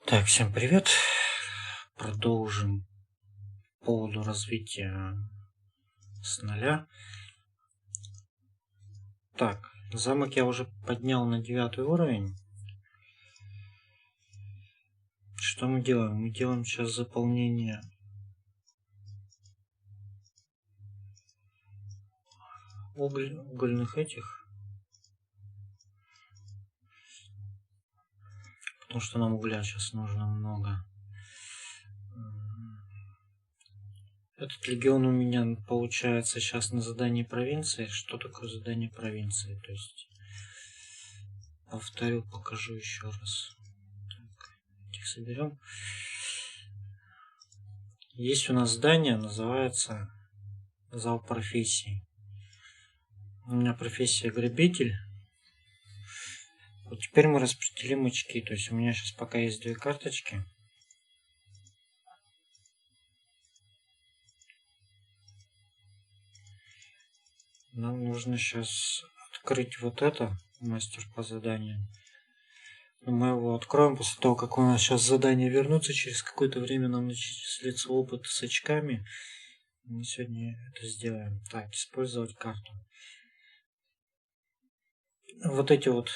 Так, всем привет. Продолжим по поводу развития с нуля. Так, замок я уже поднял на 9 уровень. Что мы делаем? Мы делаем сейчас заполнение угольных этих. Потому что нам угля сейчас нужно много. Этот легион у меня получается сейчас на задании провинции. Что такое задание провинции? То есть, повторю, покажу еще раз. Так, этих соберем. Есть у нас здание, называется зал профессий. У меня профессия грабитель. Вот теперь мы распределим очки. То есть у меня сейчас пока есть 2 карточки. Нам нужно сейчас открыть вот это, мастер по заданию. Но мы его откроем после того, как у нас сейчас задание вернутся. Через какое-то время нам начислится опыт с очками. Мы сегодня это сделаем. Так, использовать карту. Вот эти вот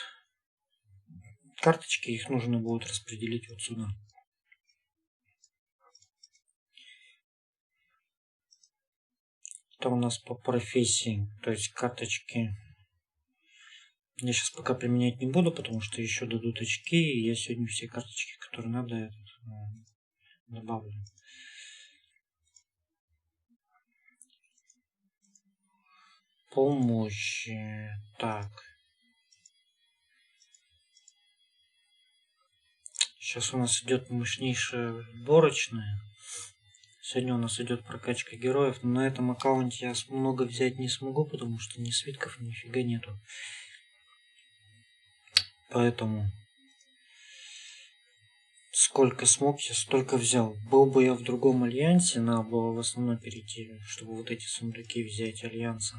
карточки, их нужно будет распределить вот сюда. Это у нас по профессии, то есть карточки я сейчас пока применять не буду, потому что еще дадут очки, и я сегодня все карточки, которые надо, добавлю. Помощи. Так. Сейчас у нас идет мощнейшая отборочная. Сегодня у нас идет прокачка героев, но на этом аккаунте я много взять не смогу, потому что ни свитков, нифига нету. Поэтому сколько смог, я столько взял. Был бы я в другом альянсе, надо было в основном перейти, чтобы вот эти сундуки взять альянса.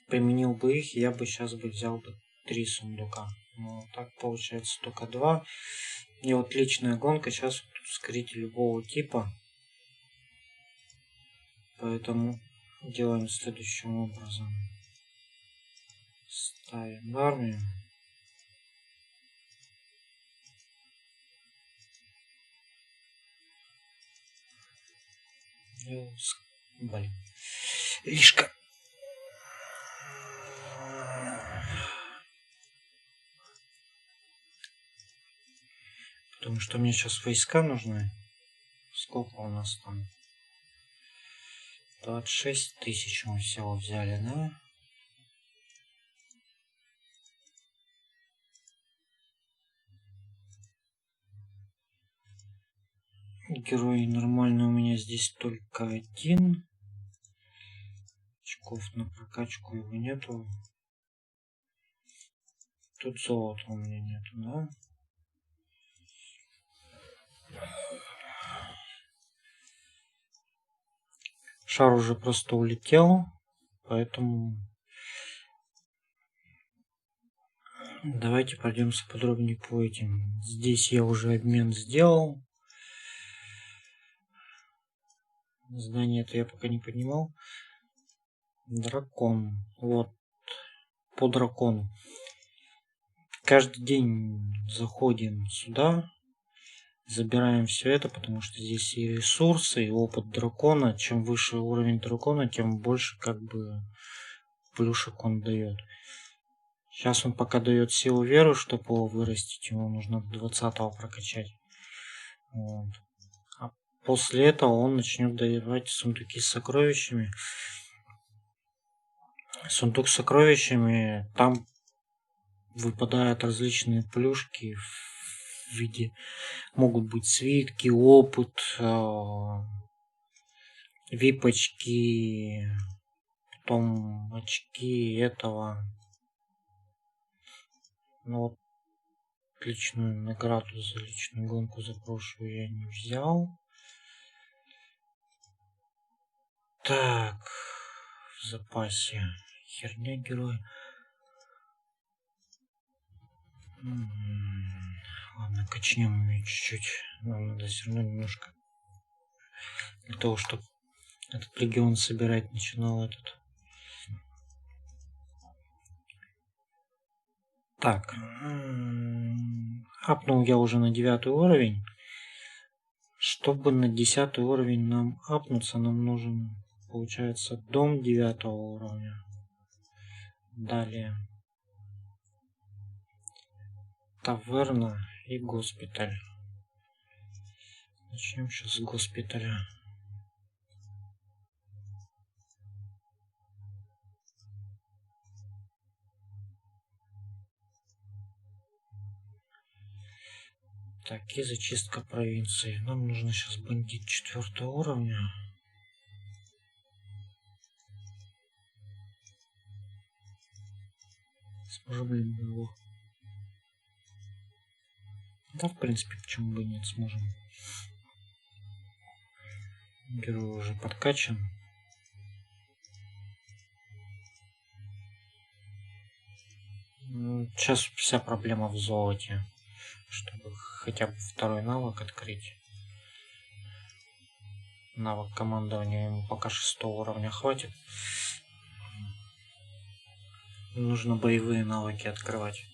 Применил бы их, я бы сейчас взял бы 3 сундука. Но так получается только 2. И вот личная гонка сейчас ускоритель любого типа. Поэтому делаем следующим образом. Ставим армию. Блин. Лишка. Потому что мне сейчас войска нужны. Сколько у нас там? 26 тысяч мы всего взяли, да? Герой нормальный у меня здесь только один. Очков на прокачку его нету. Тут золота у меня нету, да? Шар уже просто улетел, поэтому давайте пройдемся подробнее по этим. Здесь я уже обмен сделал. Здание это я пока не поднимал. Дракон. Вот. По дракону. Каждый день заходим сюда. Забираем все это, потому что здесь и ресурсы, и опыт дракона. Чем выше уровень дракона, тем больше как бы плюшек он дает. Сейчас он пока дает силу веры, чтобы его вырастить. Ему нужно до 20-го прокачать. Вот. А после этого он начнет давать сундуки с сокровищами. Сундук с сокровищами, там выпадают различные плюшки в виде, могут быть свитки, опыт, вип-очки, потом очки этого. Ну вот личную награду за личную гонку за прошлую я не взял. Так, в запасе херня герой. Ладно, качнем ее чуть-чуть. Нам надо все равно немножко для того, чтобы этот регион собирать начинал этот. Так. Апнул я уже на 9 уровень. Чтобы на 10 уровень нам апнуться, нам нужен, получается, дом 9 уровня. Далее. Таверна и госпиталь. Начнем сейчас с госпиталя. Так, и зачистка провинции. Нам нужно сейчас бандит 4 уровня. Сможем ли мы его? Да, в принципе, почему бы и нет, сможем. Герой уже подкачан. Сейчас вся проблема в золоте. Чтобы хотя бы второй навык открыть. Навык командования ему пока 6 уровня хватит. Нужно боевые навыки открывать.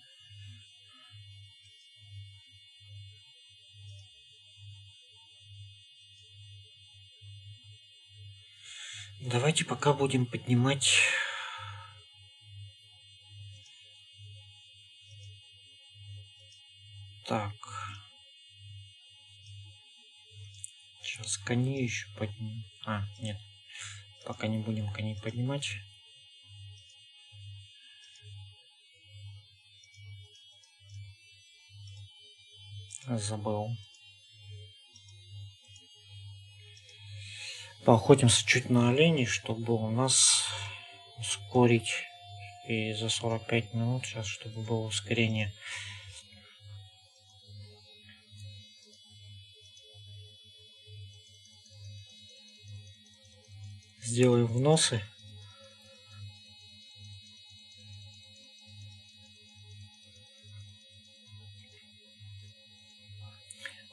Давайте пока будем поднимать. Так. Сейчас коней еще поднимем. Нет. Пока не будем коней поднимать. Забыл. Поохотимся чуть на оленей, чтобы у нас ускорить. И за 45 минут сейчас, чтобы было ускорение. Сделаем вносы.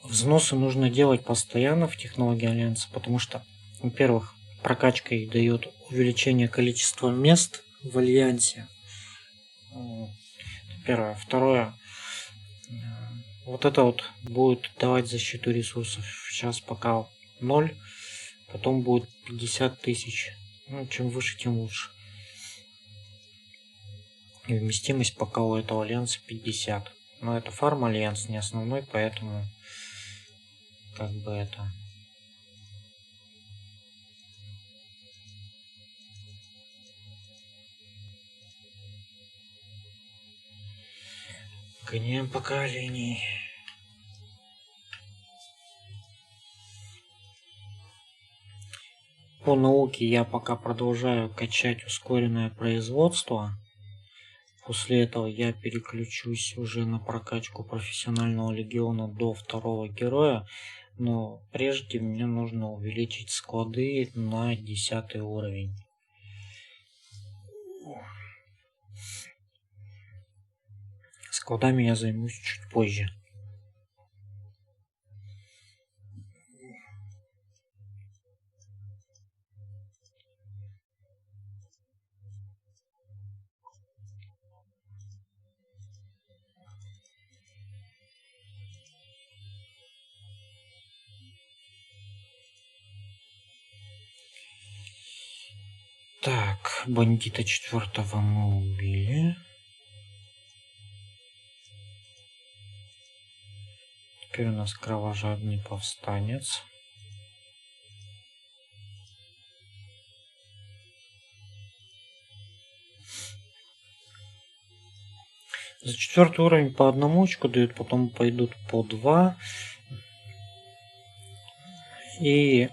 Взносы нужно делать постоянно в технологии Альянса, потому что, во-первых, прокачкой дает увеличение количества мест в Альянсе. Первое. Второе. Вот это вот будет давать защиту ресурсов. Сейчас пока 0, потом будет 50 тысяч. Чем выше, тем лучше. И вместимость пока у этого Альянса 50. Но это фарм Альянс, не основной, поэтому как бы это... Гоняем пока оленей. По науке я пока продолжаю качать ускоренное производство. После этого я переключусь уже на прокачку профессионального легиона до 2 героя. Но прежде мне нужно увеличить склады на 10 уровень. Складами я займусь чуть позже. Так, бандита 4 мы убили. Теперь у нас кровожадный повстанец. За 4 уровень по 1 очку дают, потом пойдут по 2. И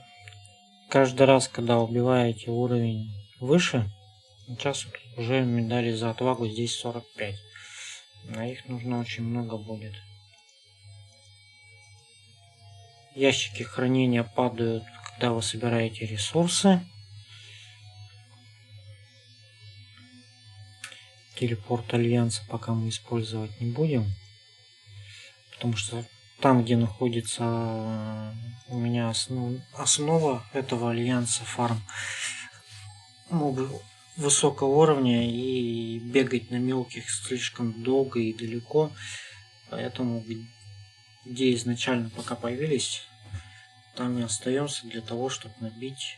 каждый раз, когда убиваете уровень выше, сейчас уже медали за отвагу здесь 45. На их нужно очень много будет. Ящики хранения падают, когда вы собираете ресурсы. Телепорт Альянса пока мы использовать не будем, Потому что там, где находится у меня основа этого альянса фарм, мобы высокого уровня, и бегать на мелких слишком долго и далеко. Поэтому где изначально пока появились, там и остаемся для того, чтобы набить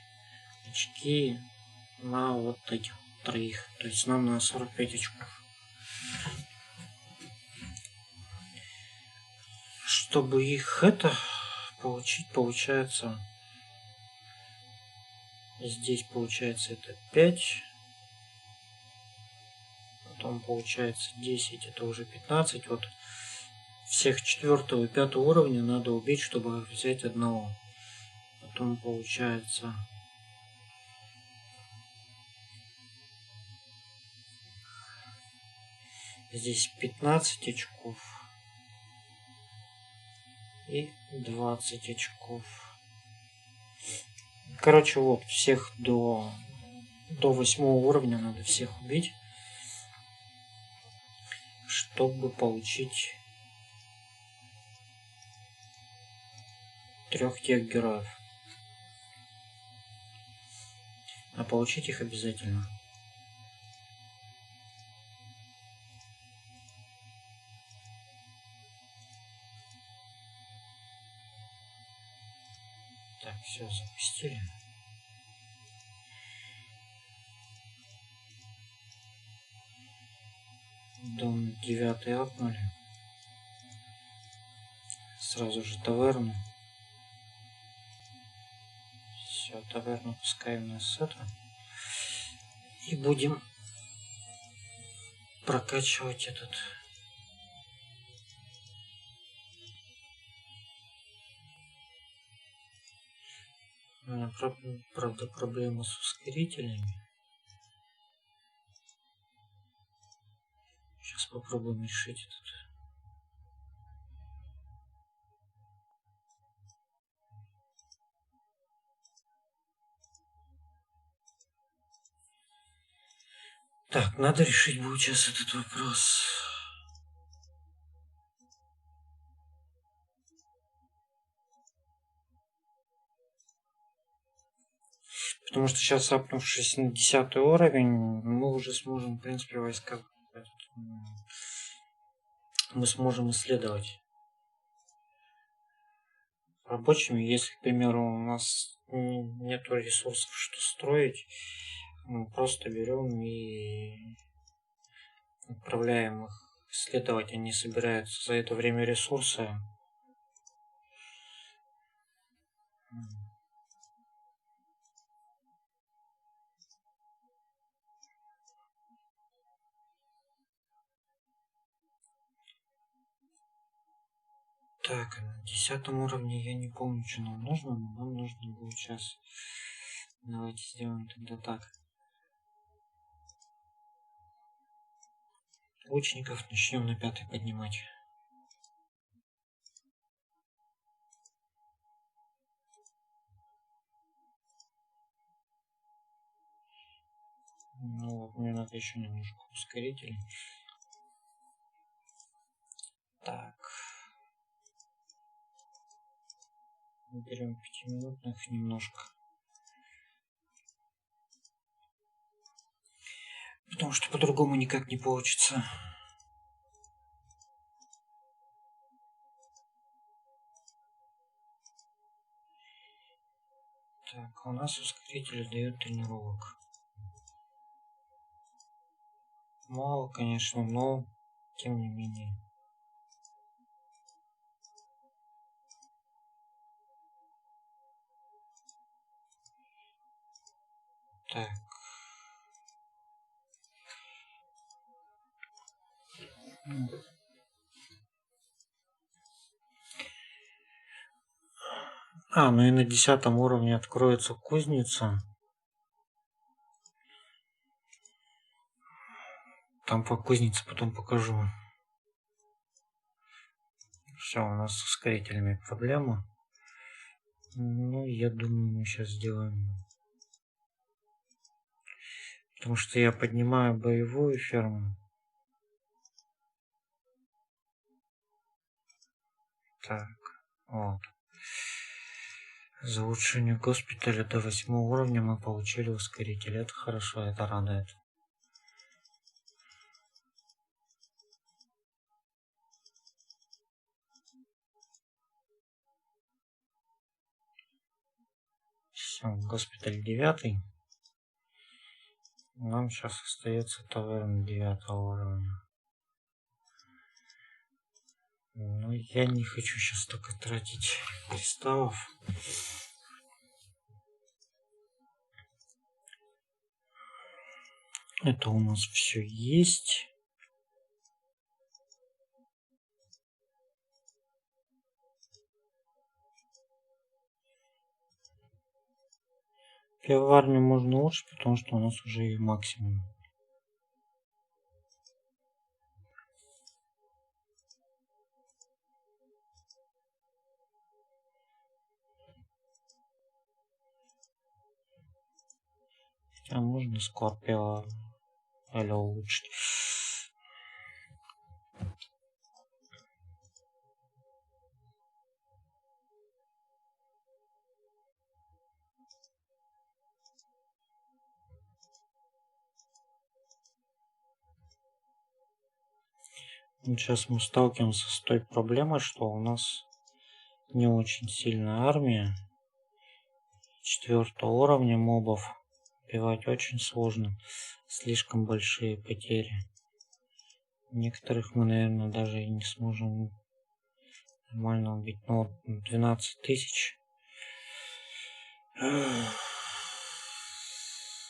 очки на вот этих троих. То есть нам на 45 очков. Чтобы их получить, получается, здесь получается это 5, потом получается 10, это уже 15. Вот всех 4 и 5 уровня надо убить, чтобы взять одного. Потом получается здесь 15 очков и 20 очков. Короче, вот всех до 8 уровня надо всех убить, чтобы получить 3 тех героев. А получить их обязательно. Так, все, запустили. Дом 9 апнули. Сразу же таверну. Все, таверну пускай у нас это. И будем прокачивать этот. У меня, правда, проблема с ускорителями. Сейчас попробуем решить этот. Так, надо решить будет сейчас этот вопрос. Потому что сейчас, апнувшись на 10 уровень, мы уже сможем, в принципе, войска... Мы сможем исследовать рабочими. Если, к примеру, у нас нет ресурсов, что строить, мы просто берем и отправляем их исследовать. Они собираются за это время ресурсы. Так, на 10 уровне я не помню, что нам нужно, но нам нужно будет сейчас. Давайте сделаем тогда так. Лучников начнем на 5 поднимать. Ну вот, мне надо еще немножко ускорителей. Так. Берем 5-минутных немножко. Потому что по-другому никак не получится. Так, у нас ускорители дают тренировок. Мало, конечно, но тем не менее. Так. Ну и на 10 уровне откроется кузница. Там по кузнице потом покажу. Все, у нас с ускорителями проблема. Ну, я думаю, мы сейчас сделаем. Потому что я поднимаю боевую ферму. Так, вот. За улучшение госпиталя до 8 уровня мы получили ускоритель. Это хорошо, это радует. Все, госпиталь 9. Нам сейчас остается таверна 9 уровня. Но я не хочу сейчас только тратить кристаллов. Это у нас все есть. Пивоварню можно лучше, потому что у нас уже и максимум. А можно Скорпио или улучшить. Сейчас мы сталкиваемся с той проблемой, что у нас не очень сильная армия. 4 уровня мобов убивать очень сложно. Слишком большие потери. Некоторых мы, наверное, даже и не сможем нормально убить. Ну, вот 12 тысяч.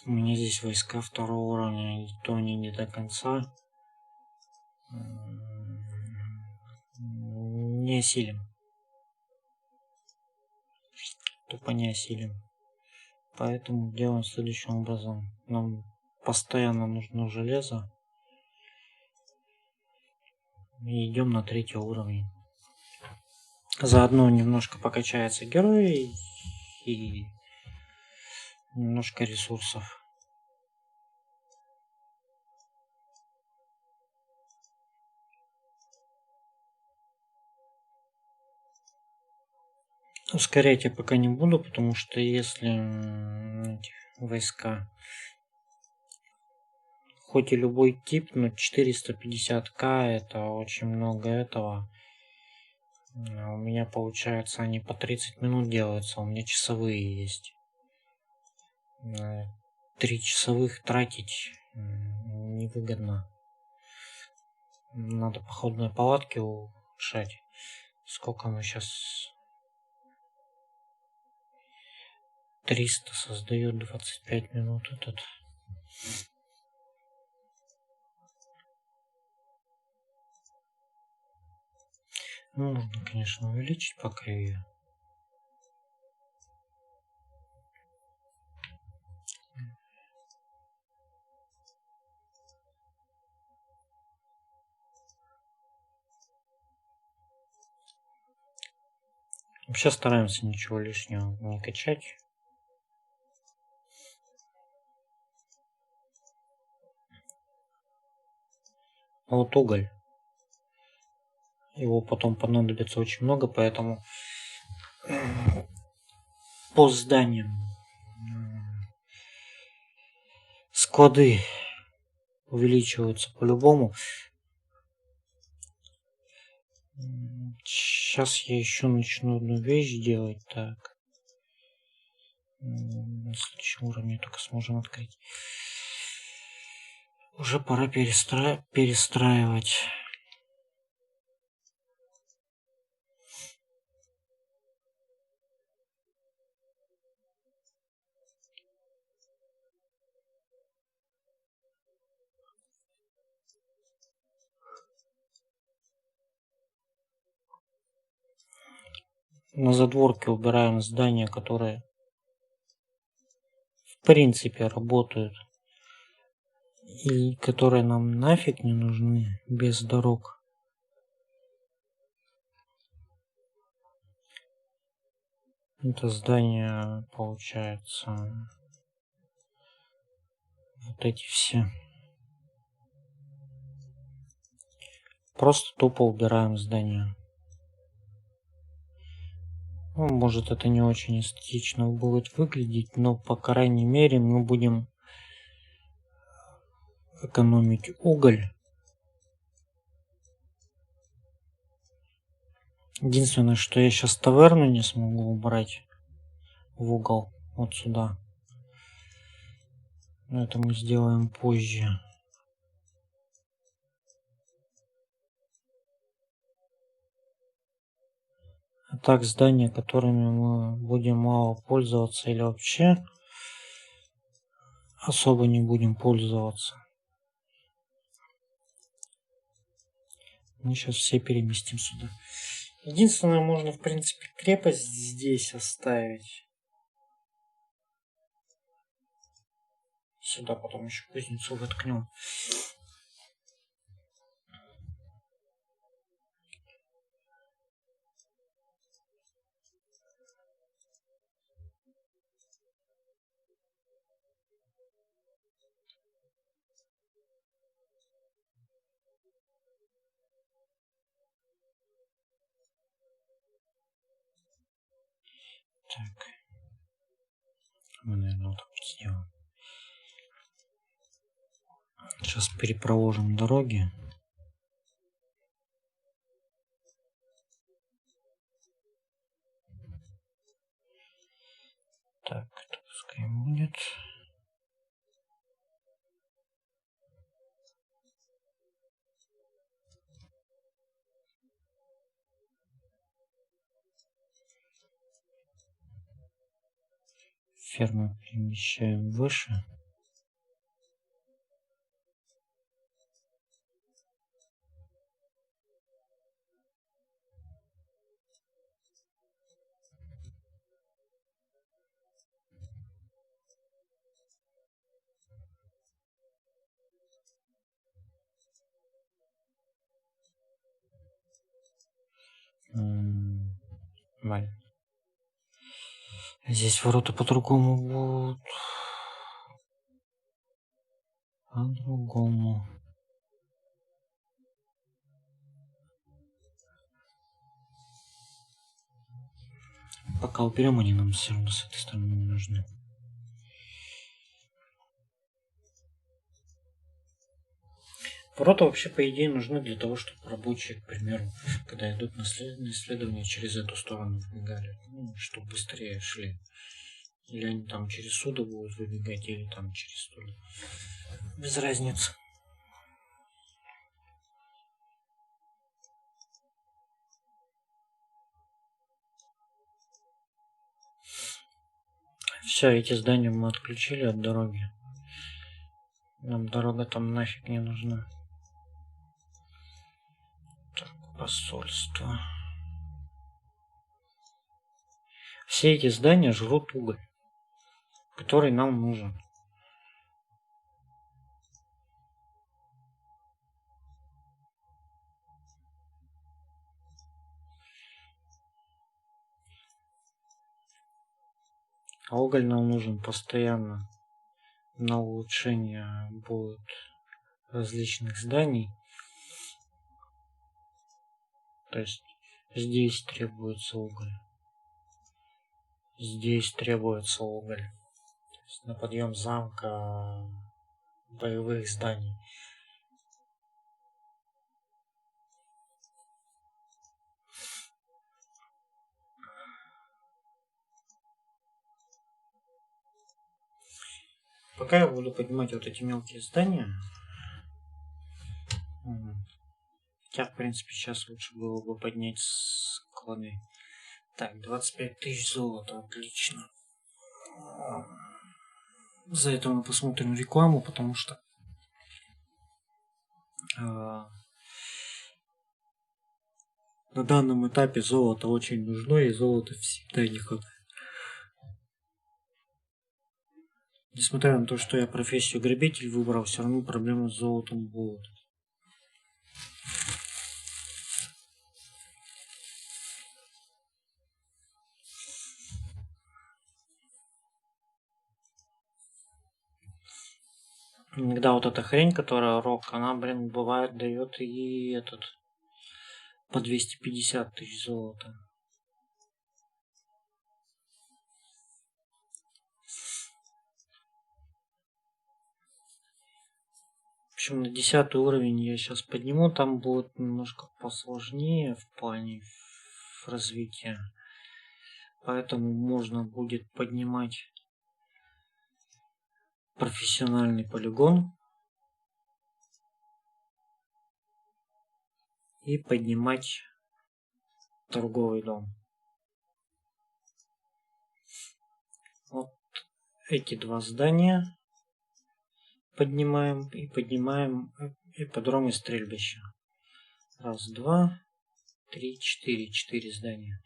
У меня здесь войска 2 уровня, и то они не до конца. Не осилим. Тупо не осилим. Поэтому делаем следующим образом. Нам постоянно нужно железо. И идем на 3 уровень. Заодно немножко покачается герой и немножко ресурсов. Ускорять я пока не буду, потому что если эти войска, хоть и любой тип, но 450к это очень много этого. У меня получается они по 30 минут делаются, у меня часовые есть. 3 часовых тратить невыгодно. Надо походные палатки улучшать. Сколько мы сейчас? 300 создает 25 минут этот. Ну, нужно, конечно, увеличить пока ее. Вообще стараемся ничего лишнего не качать. А вот уголь. Его потом понадобится очень много, поэтому по зданиям склады увеличиваются по-любому. Сейчас я еще начну одну вещь делать. Так. На следующем уровне только сможем открыть. Уже пора перестраивать. На задворке убираем здания, которые в принципе работают и которые нам нафиг не нужны без дорог. Это здание получается вот эти все. Просто тупо убираем здания. Ну, может, это не очень эстетично будет выглядеть, но, по крайней мере, мы будем экономить уголь. Единственное, что я сейчас таверну не смогу убрать в угол вот сюда. Но это мы сделаем позже. А так, здания, которыми мы будем мало пользоваться или вообще особо не будем пользоваться, мы сейчас все переместим сюда. Единственное, можно, в принципе, крепость здесь оставить. Сюда потом еще кузницу воткнем. Так. Мы, наверное, вот так вот сделаем. Сейчас перепроложим дороги. Так, это пускай будет. Ферму перемещаем выше. Валь. Здесь ворота по-другому будут. По-другому. Пока уберем, они нам все равно с этой стороны не нужны. Ворота вообще, по идее, нужны для того, чтобы рабочие, к примеру, когда идут на исследование, через эту сторону выбегали. Ну, чтобы быстрее шли. Или они там через суда будут выбегать, или там через туда. Без разницы. Все, эти здания мы отключили от дороги. Нам дорога там нафиг не нужна. Так, посольство. Все эти здания жрут уголь, который нам нужен. А уголь нам нужен постоянно на улучшение будет различных зданий. То есть здесь требуется уголь. Здесь требуется уголь. То есть на подъем замка, боевых зданий. Пока я буду поднимать вот эти мелкие здания. Хотя, в принципе, сейчас лучше было бы поднять склады. Так, 25 тысяч золота, отлично. За это мы посмотрим рекламу, потому что на данном этапе золото очень нужно, и золота всегда не хватает. Несмотря на то, что я профессию грабитель выбрал, все равно проблемы с золотом будут. Иногда вот эта хрень, которая рок, она, блин, бывает дает и этот по 250 тысяч золота. общем, на 10 уровень я сейчас подниму. Там будет немножко посложнее в плане развития. Поэтому можно будет поднимать профессиональный полигон и поднимать торговый дом. Вот эти два здания поднимаем и поднимаем ипподром и стрельбище. Раз, два, три, четыре. 4 здания.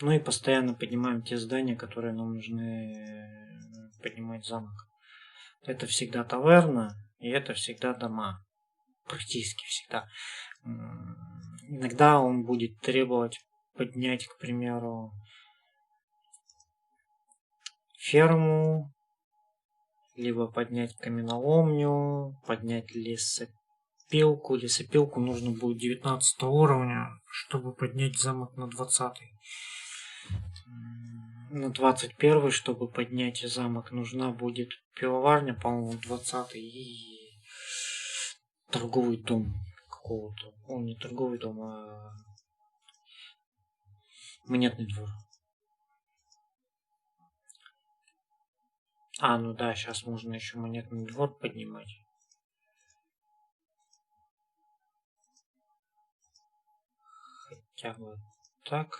Ну и постоянно поднимаем те здания, которые нам нужны поднимать замок. Это всегда таверна, и это всегда дома. Практически всегда. Иногда он будет требовать поднять, к примеру, ферму, либо поднять каменоломню, поднять лесопилку. Лесопилку нужно будет 19 уровня, чтобы поднять замок на 20. На 21, чтобы поднять замок, нужна будет пивоварня, по-моему, 20 и торговый дом какого-то. Он не торговый дом, а монетный двор. Ну да, сейчас можно еще монетный двор поднимать. Хотя бы так.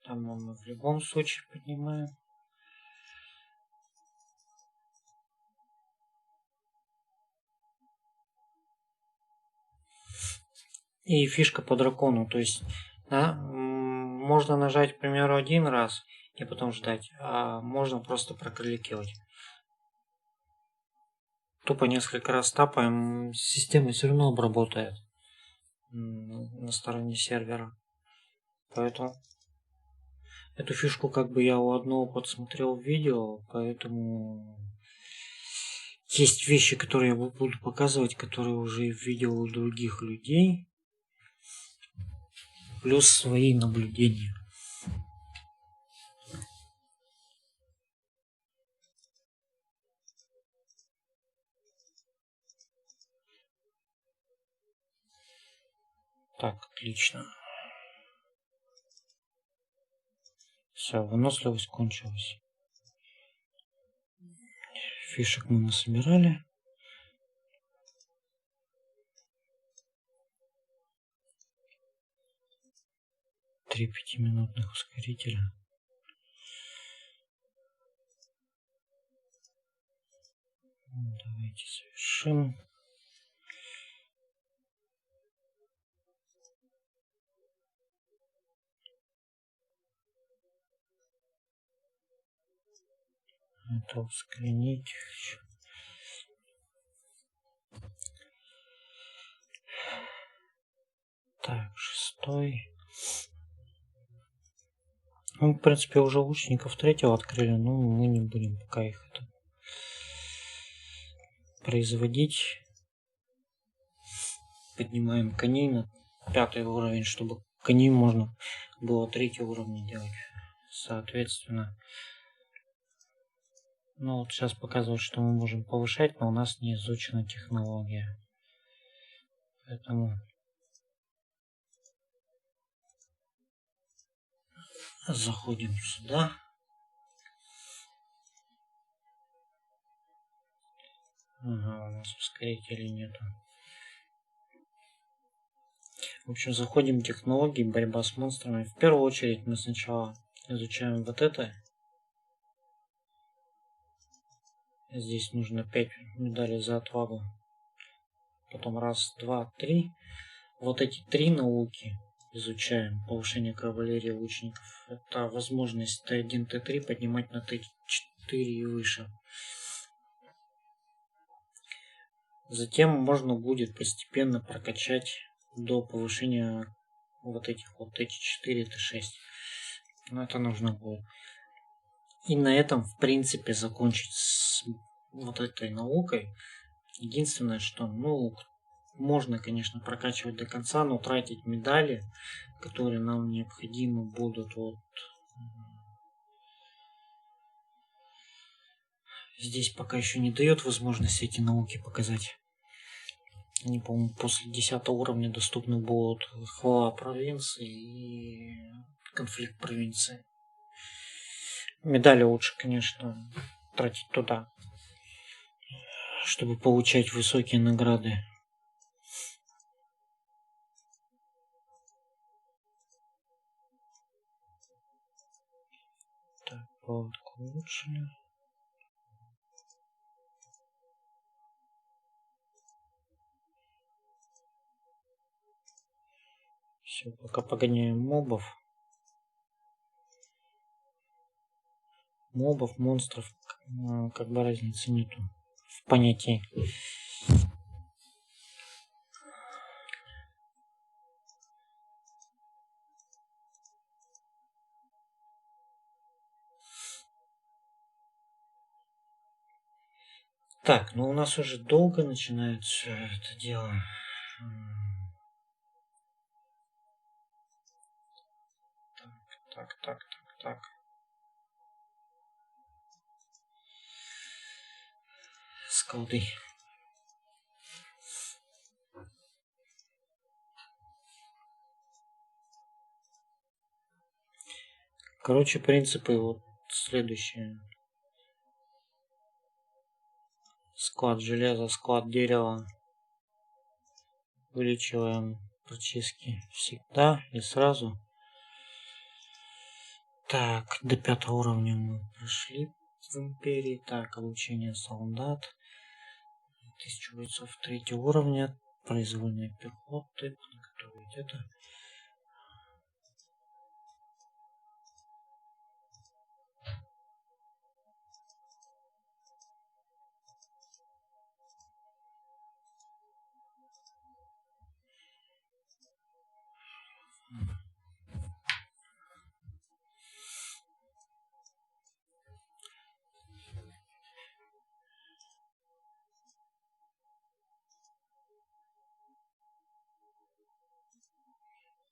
Там мы в любом случае поднимаем. И фишка по дракону, то есть можно нажать, к примеру, один раз и потом ждать, а можно просто прокроликивать. Тупо несколько раз тапаем, система все равно обработает на стороне сервера. Поэтому эту фишку как бы я у одного подсмотрел в видео, поэтому есть вещи, которые я буду показывать, которые уже видел у других людей, плюс свои наблюдения. Так, отлично. Все, выносливость кончилась. Фишек мы насобирали. 3 пятиминутных ускорителя. Давайте завершим. Это ускорить. Так, 6. Ну, в принципе, уже лучников 3 открыли, но мы не будем пока их производить. Поднимаем коней на 5 уровень, чтобы коней можно было 3 уровня делать. Соответственно, ну вот сейчас показывает, что мы можем повышать, но у нас не изучена технология. Поэтому заходим сюда. Ага, у нас ускорителей нету. В общем, заходим в технологии, борьба с монстрами. В первую очередь мы сначала изучаем вот это. Здесь нужно 5 медалей за отвагу. Потом раз, два, три. Вот эти 3 науки изучаем. Повышение кавалерии лучников. Это возможность Т1, Т3 поднимать на Т4 и выше. Затем можно будет постепенно прокачать до повышения вот этих вот Т4, Т6. Но это нужно будет. И на этом, в принципе, закончить с вот этой наукой. Единственное, что, можно, конечно, прокачивать до конца, но тратить медали, которые нам необходимы будут вот здесь пока еще не дает возможности эти науки показать. Они, по-моему, после 10 уровня доступны будут хвала провинции и конфликт провинции. Медали лучше, конечно, тратить туда, чтобы получать высокие награды. Так, палатку улучшили. Все, пока погоняем мобов. Мобов, монстров, как бы разницы нету в понятии. Так, ну у нас уже долго начинается это дело. Так. С колдой. Короче, принципы вот следующие. Склад железа, склад дерева. Увеличиваем прочистки всегда и сразу. Так, до 5 уровня мы прошли в империи. Так, обучение солдат. 1000 бойцов 3 уровня. Произвольной пехоты. Подготовить это.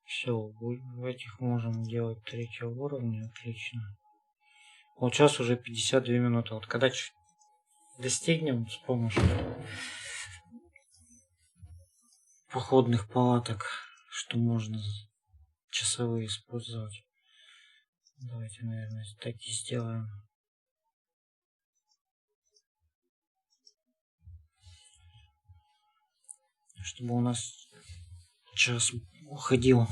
Все, в этих можем делать 3 уровня, отлично. Вот сейчас уже 52 минуты. Вот когда достигнем с помощью походных палаток, что можно часовые использовать. Давайте, наверное, так и сделаем. Чтобы у нас час уходил.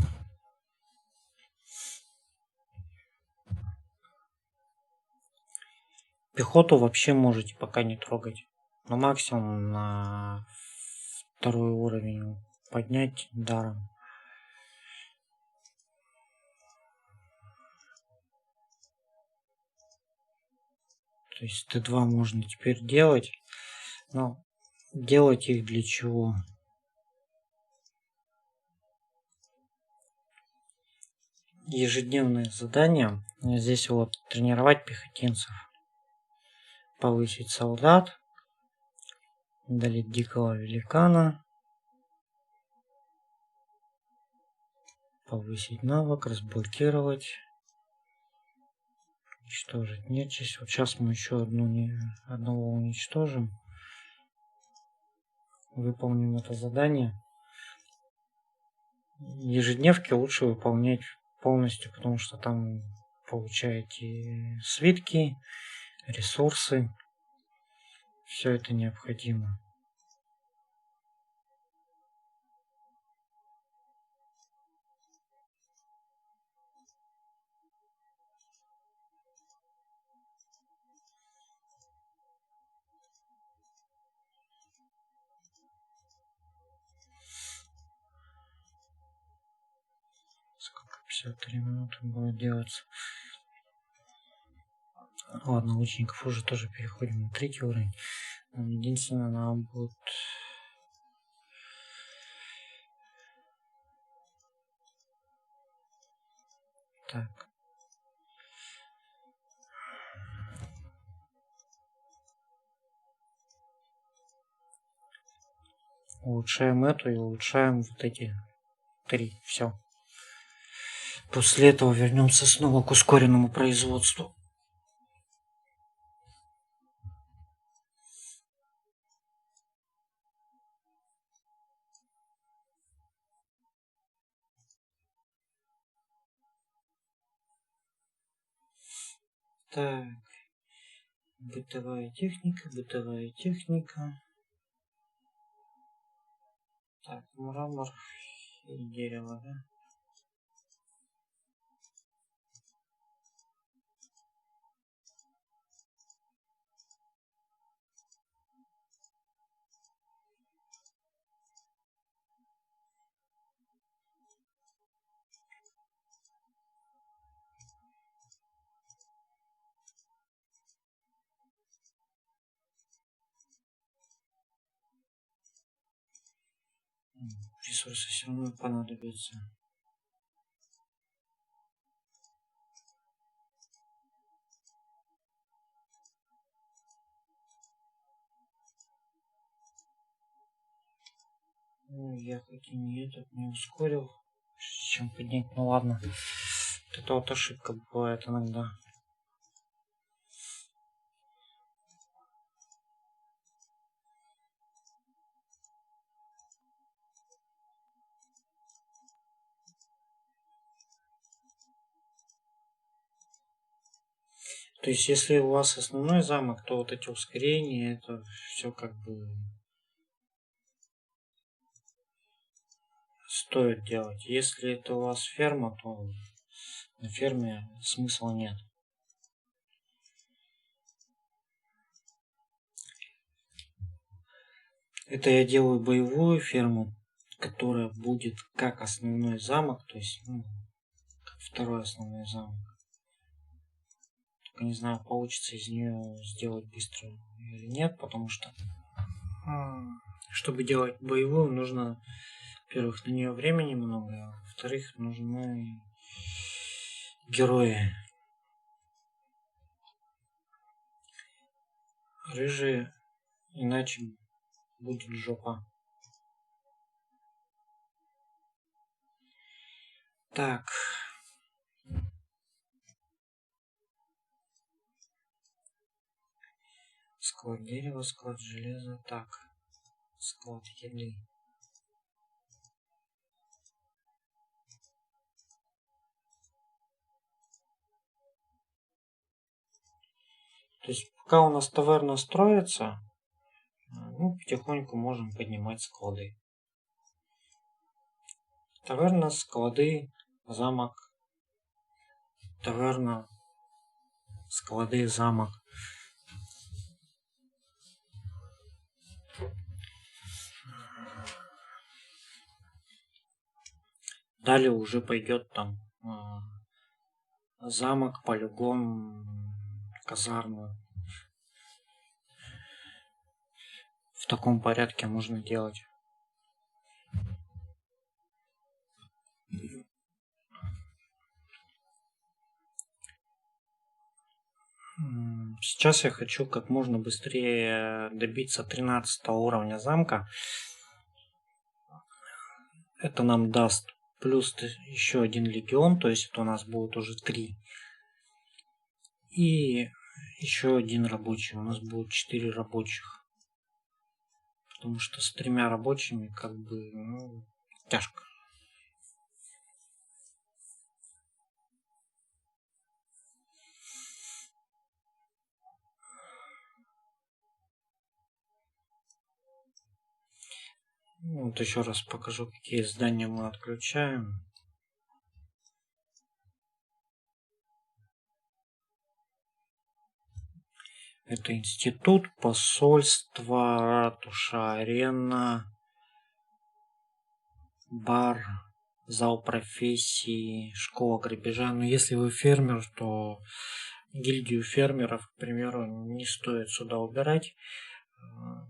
Пехоту вообще можете пока не трогать. Но максимум на 2 уровень поднять даром. То есть Т2 можно теперь делать. Но делать их для чего? Ежедневные задания. Здесь вот тренировать пехотинцев. Повысить солдат. Удалить дикого великана. Повысить навык. Разблокировать. Уничтожить нечисть. Вот сейчас мы еще одного уничтожим. Выполним это задание. Ежедневки лучше выполнять полностью, потому что там получаете свитки, ресурсы. Все это необходимо. Сколько? 53 минуты будет делаться. Ладно, лучников уже тоже переходим на 3 уровень. Единственное, нам будет... Так. Улучшаем эту и улучшаем вот эти 3. Все. После этого вернемся снова к ускоренному производству. Так. Бытовая техника, бытовая техника. Так, мрамор и дерево, да? Ресурсы все равно понадобятся. Ну, я хоть и не ускорил, чем поднять, ну ладно. Вот это вот ошибка бывает иногда. То есть, если у вас основной замок, то вот эти ускорения, это все как бы стоит делать. Если это у вас ферма, то на ферме смысла нет. Это я делаю боевую ферму, которая будет как основной замок, то есть как второй основной замок. Только не знаю, получится из нее сделать быстро или нет, потому что чтобы делать боевую, нужно, во-первых, на нее времени много, а во-вторых, нужны герои. Рыжие, иначе будет жопа. Так. Склад дерева, склад железа. Так. Склад еды. То есть пока у нас таверна строится, потихоньку можем поднимать склады. Таверна, склады, замок. Таверна, склады, замок. Далее уже пойдет там замок, полигон, казарму. В таком порядке можно делать. Сейчас я хочу как можно быстрее добиться 13 уровня замка. Это нам даст плюс еще один легион, то есть это у нас будет уже 3. И еще один рабочий, у нас будет 4 рабочих. Потому что с 3 рабочими как бы тяжко. Вот еще раз покажу, какие здания мы отключаем. Это институт, посольство, ратуша, арена, бар, зал профессии, школа грабежа. Но если вы фермер, то гильдию фермеров, к примеру, не стоит сюда убирать.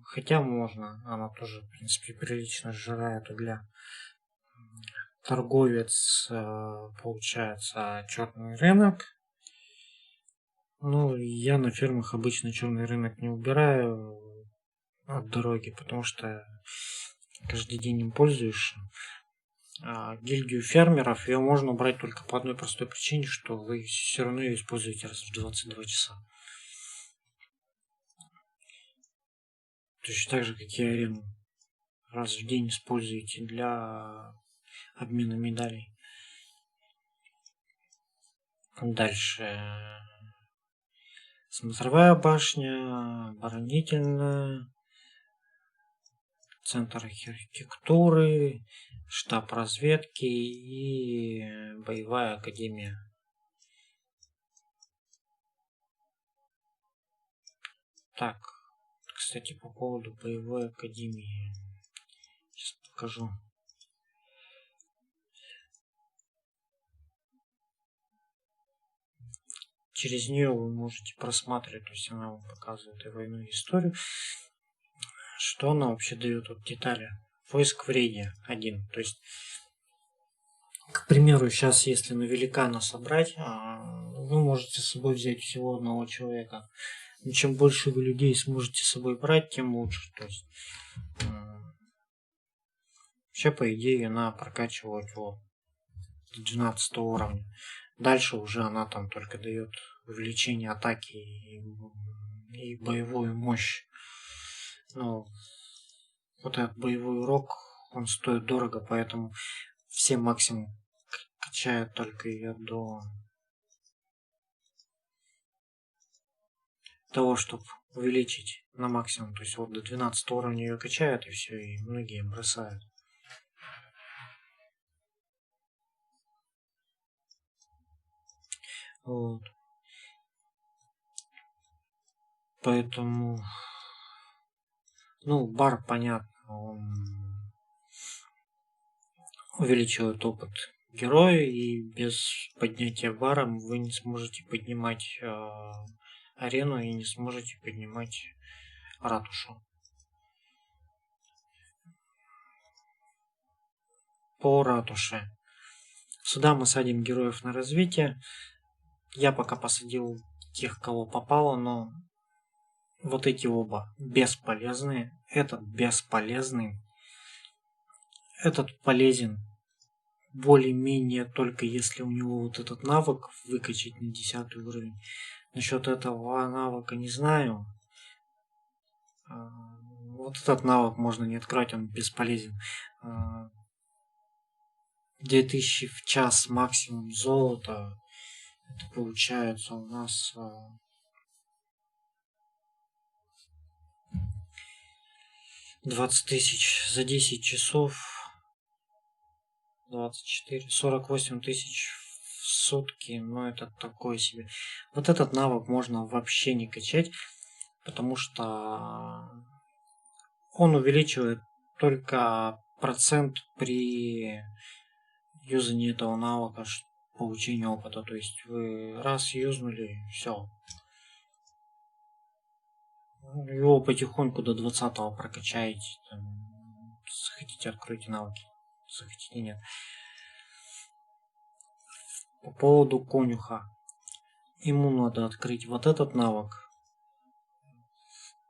Хотя можно, она тоже, в принципе, прилично сжирает угля. Торговец, получается, черный рынок. Ну, я на фермах обычно черный рынок не убираю от дороги, потому что каждый день им пользуешься. А гильдию фермеров ее можно убрать только по одной простой причине, что вы все равно ее используете раз в 22 часа. Точно так же, как и арену. Раз в день используете для обмена медалей. Дальше. Смотровая башня, оборонительная, центр архитектуры, штаб разведки и боевая академия. Так, кстати, по поводу боевой академии. Сейчас покажу. Через нее вы можете просматривать, то есть она вам показывает и войну, и историю. Что она вообще дает? Вот детали. Войск в рейде 1. То есть, к примеру, сейчас если на великана собрать, вы можете с собой взять всего одного человека. Но чем больше вы людей сможете с собой брать, тем лучше. То есть, вообще, по идее, она прокачивает до 12 уровня. Дальше уже она там только дает увеличение атаки и боевую мощь. Но вот этот боевой урок, он стоит дорого, поэтому все максимум качают только ее до того, чтобы увеличить на максимум. То есть вот до 12 уровня ее качают, и все, и многие бросают. Вот. Поэтому, бар, понятно, он увеличивает опыт героя, и без поднятия бара вы не сможете поднимать арену и не сможете поднимать ратушу. По ратуше. Сюда мы садим героев на развитие. Я пока посадил тех, кого попало, но вот эти оба бесполезные. Этот бесполезный. Этот полезен более-менее только если у него вот этот навык выкачать на 10 уровень. Насчет этого навыка не знаю. Вот этот навык можно не открывать, он бесполезен. 2000 в час максимум золота. Это получается у нас 20 тысяч за 10 часов. 24, 48 тысяч в сутки, но это такое себе. Вот этот навык можно вообще не качать, потому что он увеличивает только процент при юзании этого навыка получения опыта. То есть вы раз юзнули, все. Его потихоньку до 20 прокачаете. Захотите, откройте навыки. Захотите, нет. По поводу конюха. Ему надо открыть вот этот навык.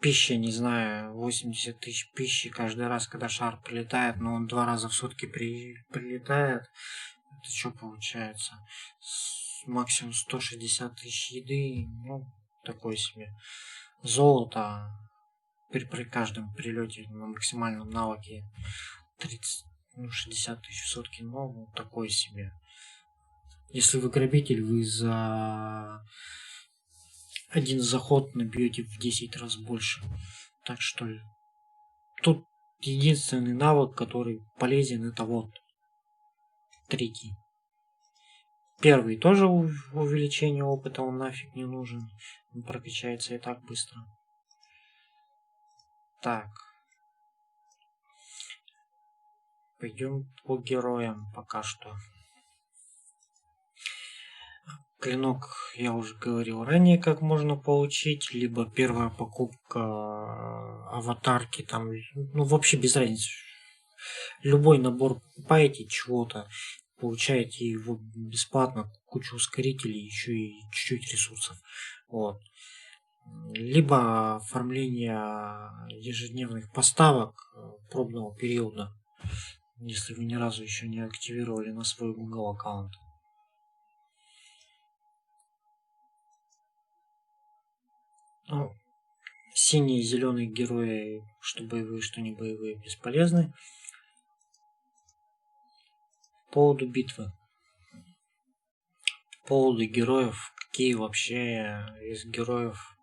Пища, не знаю, 80 тысяч пищи каждый раз, когда шар прилетает, но он 2 раза в сутки прилетает. Это что получается? Максимум 160 тысяч еды, такой себе. Золото при каждом прилете на максимальном навыке 60 тысяч в сутки, такой себе. Если вы грабитель, вы за один заход набьете в 10 раз больше. Так что тут единственный навык, который полезен, это вот третий. Первый тоже увеличение опыта, он нафиг не нужен. Он прокачается и так быстро. Так. Пойдем по героям пока что. Клинок, я уже говорил ранее, как можно получить. Либо первая покупка аватарки, там, вообще без разницы. Любой набор покупаете чего-то, получаете его бесплатно, кучу ускорителей, еще и чуть-чуть ресурсов. Вот. либо оформление ежедневных поставок пробного периода, если вы ни разу еще не активировали на свой Google аккаунт. Ну, синие и зеленые герои, что боевые, что не боевые, бесполезны. По поводу битвы. По поводу героев, какие вообще из героев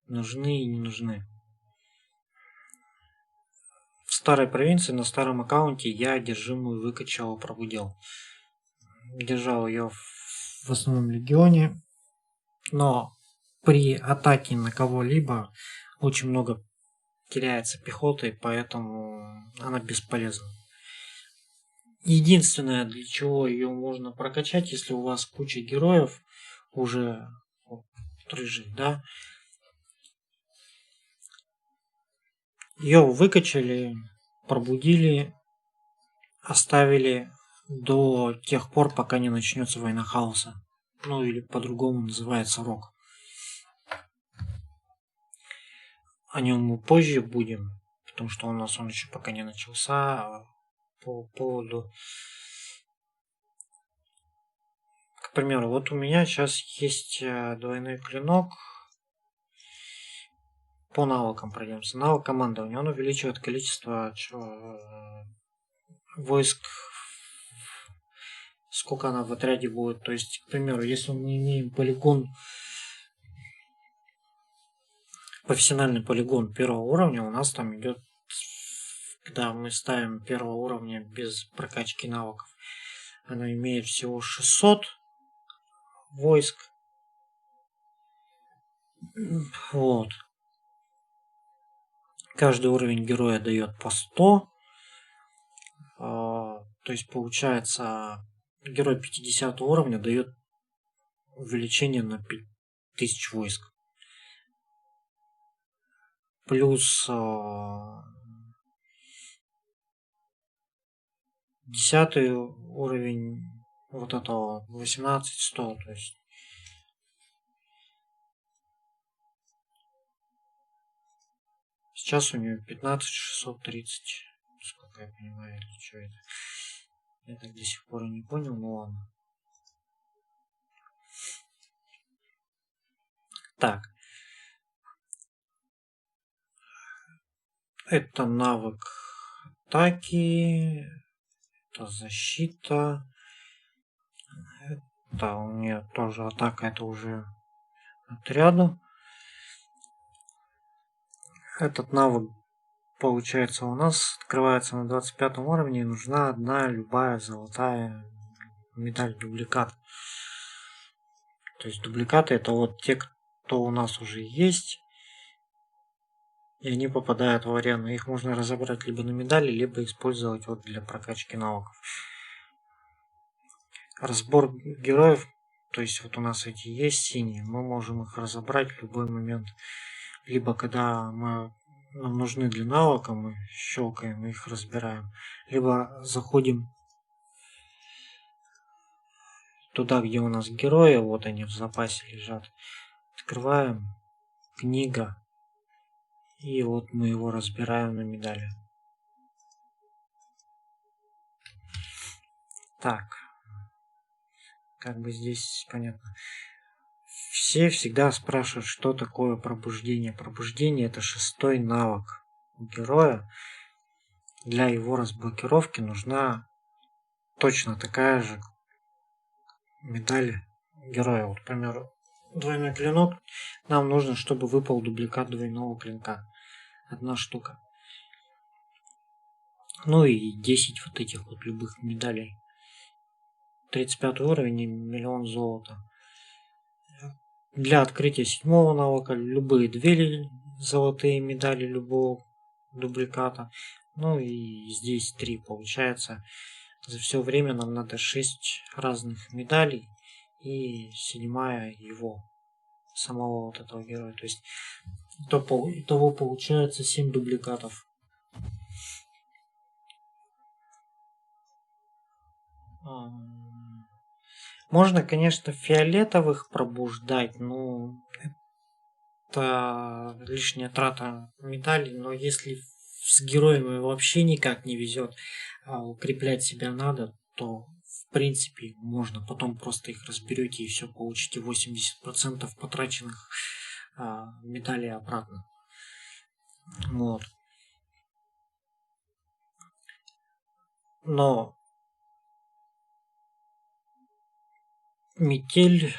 нужны и не нужны. В старой провинции на старом аккаунте я одержимую выкачал и пробудил. Держал ее в основном легионе, но при атаке на кого-либо очень много теряется пехоты, поэтому она бесполезна. Единственное, для чего ее можно прокачать, если у вас куча героев уже рыжих, да, ее выкачали, пробудили, оставили до тех пор, пока не начнется война хаоса. Ну или по-другому называется рок. О нем мы позже будем, потому что у нас он еще пока не начался. По поводу, к примеру, вот у меня сейчас есть двойной клинок. По навыкам пройдемся. Навык командования. Он увеличивает количество войск, сколько она в отряде будет. То есть, к примеру, если мы имеем полигон, профессиональный полигон первого уровня, у нас там идет, когда мы ставим первого уровня без прокачки навыков, она имеет всего 600 войск. Вот. Каждый уровень героя дает по 100. То есть получается, герой 50 уровня дает увеличение на 5000 войск. Плюс 10 уровень вот этого 18100. То есть сейчас у нее 15630. Сколько я понимаю, или что это? Я так до сих пор и не понял, ну ладно. Так. Это навык атаки. Это защита. Это у нее тоже атака, это уже отряду. Этот навык, получается, у нас открывается на 25 уровне, и нужна одна любая золотая медаль дубликат. То есть дубликаты это вот те, кто у нас уже есть, и они попадают в арену. Их можно разобрать либо на медали, либо использовать вот для прокачки навыков. Разбор героев, то есть вот у нас эти есть синие, мы можем их разобрать в любой момент. Либо когда нам нужны для навыка, мы щелкаем и их разбираем. Либо заходим туда, где у нас герои, вот они в запасе лежат. Открываем, книга, и вот мы его разбираем на медали. Так, как бы здесь понятно. Все всегда спрашивают, что такое пробуждение. Пробуждение это 6-й навык у героя. Для его разблокировки нужна точно такая же медаль героя. Вот, к примеру, двойной клинок. Нам нужно, чтобы выпал дубликат двойного клинка. 1 штука. Ну и 10 вот этих вот любых медалей. 35 уровень и 1 000 000 золота. Для открытия 7-го навыка любые 2 золотые медали любого дубликата. Ну и здесь 3 получается. За все время нам надо 6 разных медалей. И 7-я его, самого вот этого героя. То есть итого получается 7 дубликатов. Можно, конечно, фиолетовых пробуждать, но это лишняя трата медалей, но если с героями вообще никак не везет, а укреплять себя надо, то в принципе можно. Потом просто их разберете и все, получите 80% потраченных медалей обратно. Вот. Но метель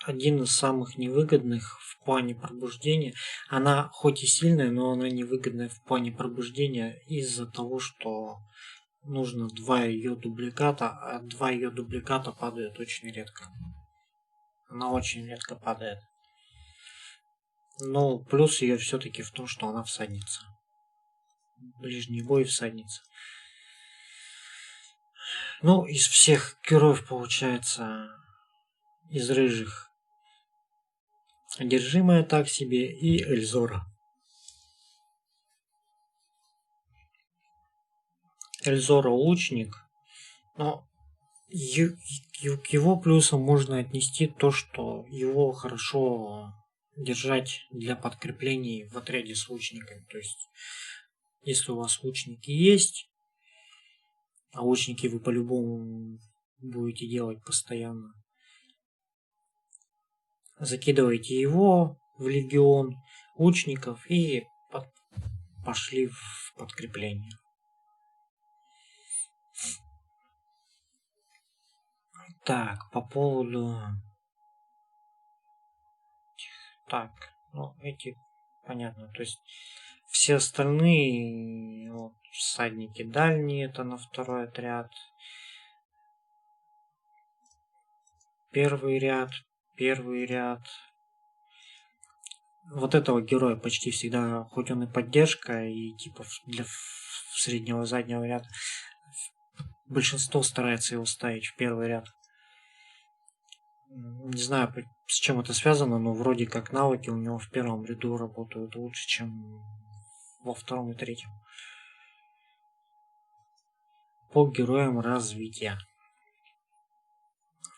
один из самых невыгодных в плане пробуждения. Она хоть и сильная, но она невыгодная в плане пробуждения из-за того, что нужно 2 ее дубликата, а 2 ее дубликата падают очень редко. Она очень редко падает. Но плюс ее все-таки в том, что она всадница. Ближний бой всадница. Ну, из всех героев получается, из рыжих, одержимая так себе и Эльзора. Эльзора лучник, но к его плюсам можно отнести то, что его хорошо держать для подкреплений в отряде с лучниками. То есть, если у вас лучники есть, а лучники вы по-любому будете делать постоянно, закидывайте его в легион лучников и пошли в подкрепление. Так, по поводу... Так, ну эти понятно. То есть все остальные вот, всадники дальние, это на второй отряд. Первый ряд. Вот этого героя почти всегда, хоть он и поддержка, и типа для среднего заднего ряда, большинство старается его ставить в первый ряд. Не знаю, с чем это связано, но вроде как навыки у него в первом ряду работают лучше, чем во втором и третьем. По героям развития.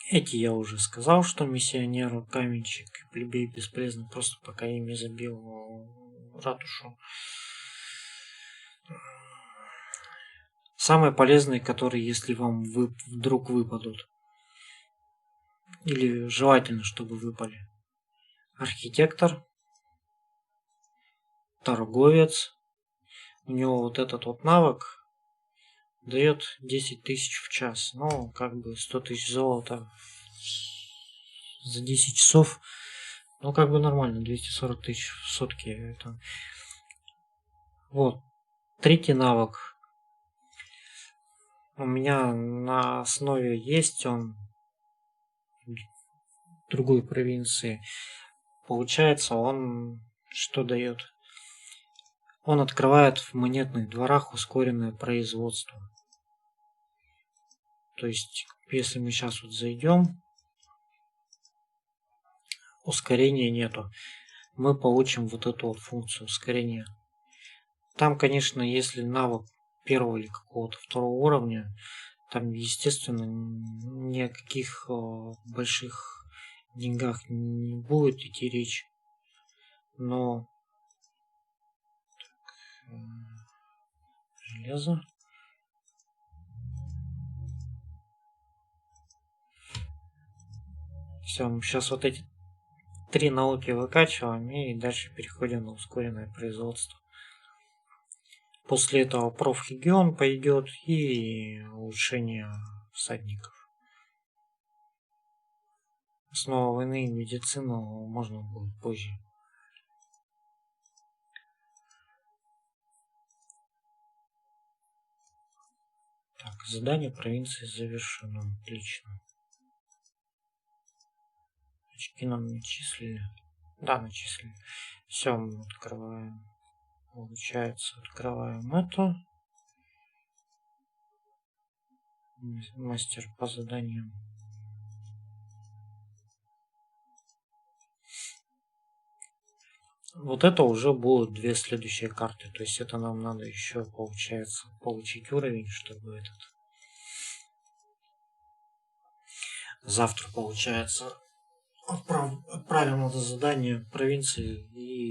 Эти я уже сказал, что миссионер, каменщик и плебей бесполезны, просто пока ими забил ратушу. Самые полезные, которые, если вам вдруг выпадут. Или желательно, чтобы выпали. Архитектор. Торговец. У него вот этот вот навык дает 10 тысяч в час. Ну, как бы 100 тысяч золота за 10 часов. Ну, как бы нормально. 240 тысяч в сутки. Это... Вот. Третий навык. У меня на основе есть он в другой провинции. Получается, он что дает? Он открывает в монетных дворах ускоренное производство. То есть, если мы сейчас вот зайдем, ускорения нету. Мы получим вот эту вот функцию ускорения. Там, конечно, если навык первого или какого-то второго уровня, там, естественно, ни о каких больших деньгах не будет идти речь. Но железо. Все, мы сейчас вот эти 3 науки выкачиваем и дальше переходим на ускоренное производство. После этого профлегион пойдет и улучшение всадников. Основа войны и медицину можно будет позже. Так, задание провинции завершено. Отлично. Очки нам начислили. Да, начислили. Все, мы открываем. Получается, открываем это. Мастер по заданиям. Вот это уже будут 2 следующие карты. То есть это нам надо еще, получается, получить уровень, чтобы этот... Завтра, получается, отправим это задание провинции и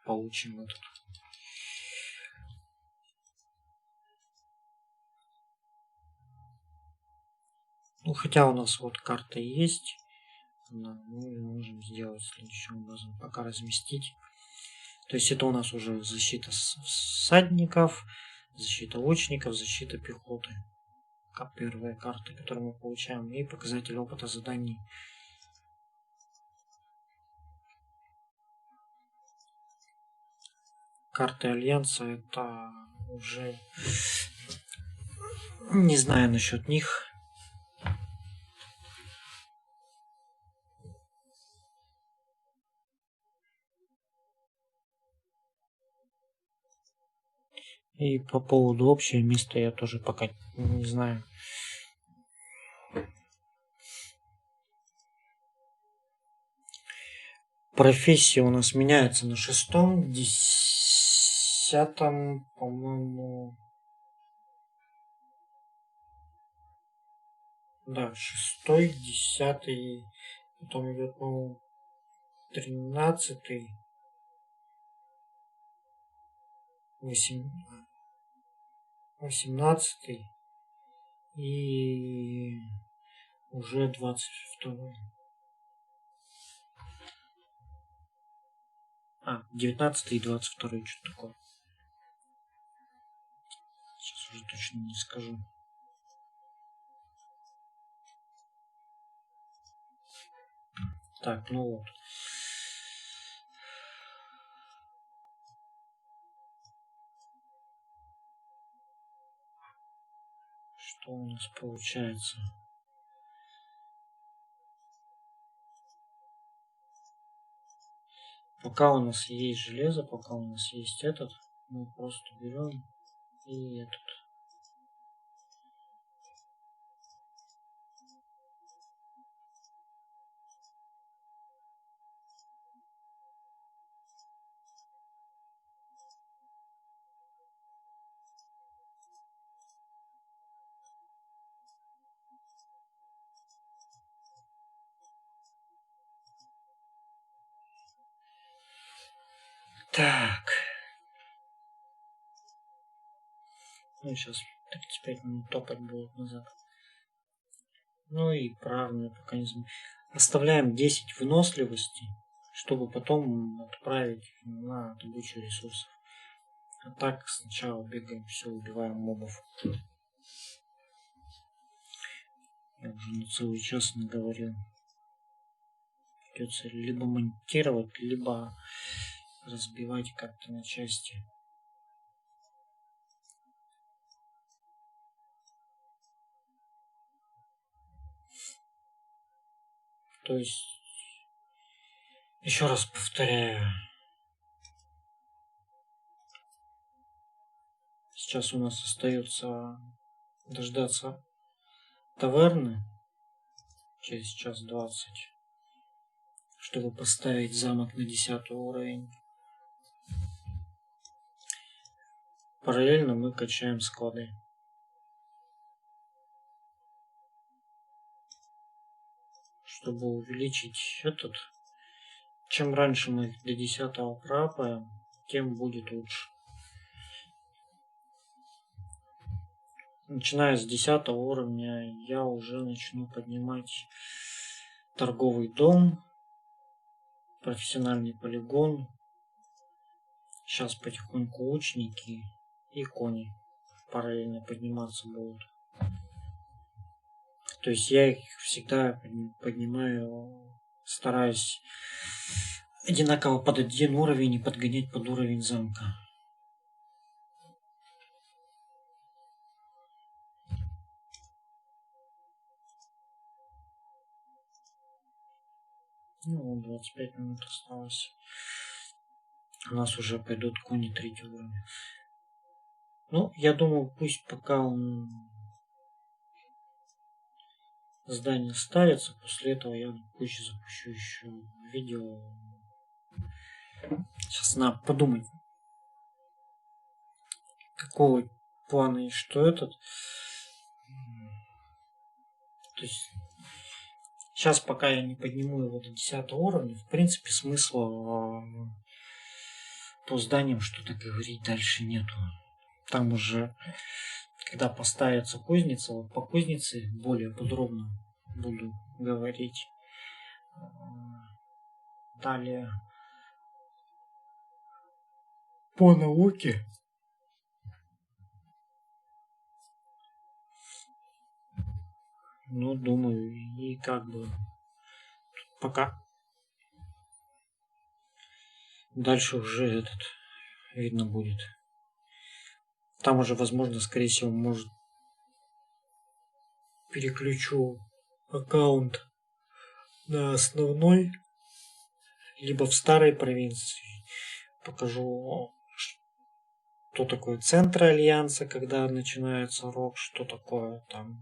получим этот. Ну, хотя у нас вот карта есть, мы можем сделать следующим образом, пока разместить. То есть это у нас уже защита всадников, защита лучников, защита пехоты. Как первые карты, которые мы получаем, и показатель опыта заданий. Карты Альянса это уже не знаю насчет них. И по поводу общего места я тоже пока не знаю. Профессия у нас меняется на 6-м, 10-м, по-моему. Да, 6-й, 10-й, потом идет, по-моему, 13-й, 18-й и уже 22-й. 19-й и 22-й, что-то такое. Сейчас уже точно не скажу. Так, ну вот. Что у нас получается? Пока у нас есть железо, пока у нас есть этот, мы просто берем и этот. Так. Ну, сейчас 35 минут топать будет назад. Ну и правильно пока не забываем. Оставляем 10 выносливости, чтобы потом отправить на добычу ресурсов. А так сначала бегаем, все, убиваем мобов. Я уже на целый час наговорил. Придется либо монтировать, либо разбивать как-то на части. То есть, еще раз повторяю, сейчас у нас остается дождаться таверны через час 20, чтобы поставить замок на 10 уровень. Параллельно мы качаем склады. Чтобы увеличить этот. Чем раньше мы их до 10 прапаем, тем будет лучше. Начиная с 10 уровня я уже начну поднимать торговый дом, профессиональный полигон. Сейчас потихоньку лучники и кони параллельно подниматься будут. То есть я их всегда поднимаю, стараюсь одинаково под один уровень и подгонять под уровень замка. Ну, 25 минут осталось. У нас уже пойдут кони 3-го уровня. Ну, я думаю, пусть пока он здание ставится, после этого я позже запущу еще видео. Сейчас надо подумать, какого плана и что этот. То есть сейчас, пока я не подниму его до 10 уровня, в принципе, смысла по зданиям что-то говорить дальше нету. Там уже, когда поставится кузница, вот по кузнице более подробно буду говорить. Далее по науке. Ну, думаю, и как бы пока дальше уже видно будет. Там уже, возможно, скорее всего, может переключу аккаунт на основной, либо в старой провинции. Покажу, что такое центр альянса, когда начинается рок, что такое там,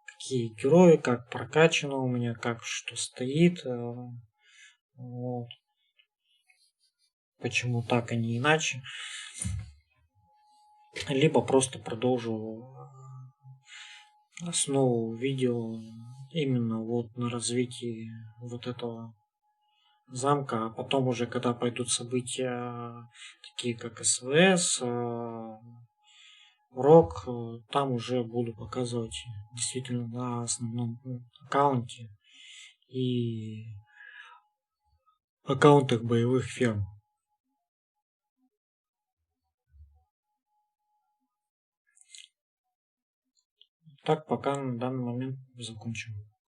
какие герои, как прокачано у меня, как что стоит. Вот. Почему так, а не иначе. Либо просто продолжу основу видео именно вот на развитии вот этого замка, а потом уже, когда пойдут события такие как СВС, Рок, там уже буду показывать действительно на основном аккаунте и аккаунтах боевых ферм. Так, пока на данный момент закончим.